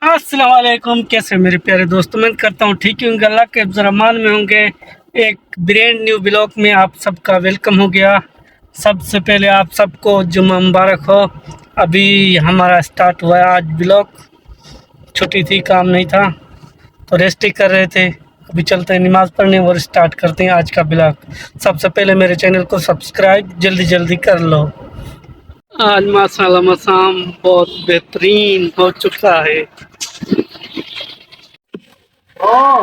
अस्सलाम वालेकुम, कैसे मेरे प्यारे दोस्तों। मैं करता हूँ ठीक होंगे, अल्लाह के रहमान में होंगे। एक ब्रांड न्यू ब्लॉग में आप सबका वेलकम हो गया। सबसे पहले आप सबको जुम्मा मुबारक हो। अभी हमारा स्टार्ट हुआ है आज ब्लॉग। छुट्टी थी, काम नहीं था तो रेस्ट ही कर रहे थे। अभी चलते हैं नमाज़ पढ़ने और स्टार्ट करते हैं आज का ब्लॉग। सबसे पहले मेरे चैनल को सब्सक्राइब जल्दी जल्दी कर लो। आज माशाल्लाह मौसम बहुत बेहतरीन हो चुका है। Oh,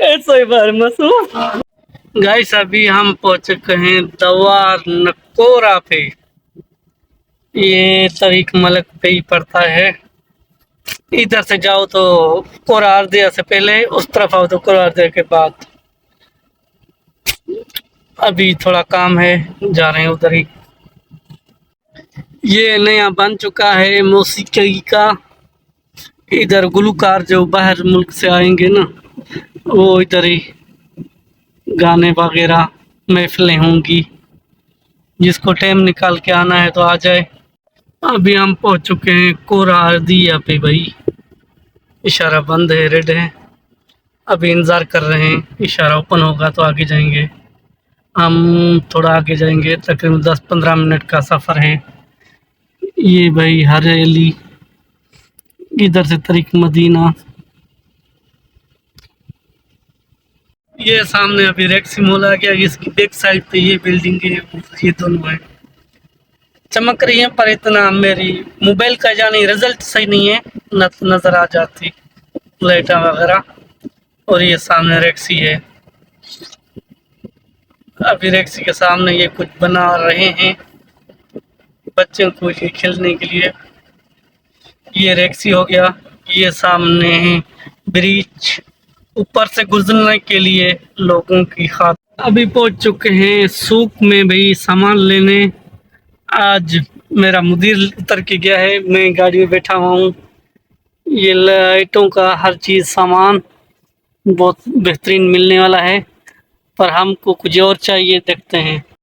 ऐसा ही बार मसूद। गाइस अभी हम पहुंच चुके हैं दवार नकोरा पे। ये तरीक मलक पे ही पड़ता है। इधर से जाओ तो कोरा अर्दिया से पहले, उस तरफ आओ तो कोरा अर्दिया के बाद। अभी थोड़ा काम है, जा रहे हैं उधर ही। ये नया बन चुका है मौसीकी का। इधर गुलकार जो बाहर मुल्क से आएंगे ना, वो इधर ही गाने वगैरह महफिलें होंगी। जिसको टाइम निकाल के आना है तो आ जाए। अभी हम पहुंच चुके हैं कोरा अर्दिया पे भाई। इशारा बंद है, रेड है। अभी इंतज़ार कर रहे हैं, इशारा ओपन होगा तो आगे जाएंगे। हम थोड़ा आगे जाएंगे, तकरीबन 10-15 मिनट का सफ़र है। ये भाई हरियाली, इधर से तरीक मदीना। ये सामने अभी रेक्सी मॉल आ गया। इसकी बैक साइड पे ये बिल्डिंग है, ये दोनों है। चमक रही है पर इतना मेरी मोबाइल का जानी रिजल्ट सही नहीं है, न नज़र आ जाती लाइटा वगैरह। और ये सामने रेक्सी है। अभी रेक्सी के सामने ये कुछ बना रहे हैं बच्चों को ये खेलने के लिए। ये रेक्सी हो गया। ये सामने है ब्रिज, ऊपर से गुजरने के लिए लोगों की खातिर। अभी पहुंच चुके हैं सूक में भाई सामान लेने। आज मेरा मुदीर उतर के गया है, मैं गाड़ी में बैठा हुआ हूँ। ये लाइटों का हर चीज़ सामान बहुत बेहतरीन मिलने वाला है, पर हमको कुछ और चाहिए, देखते हैं।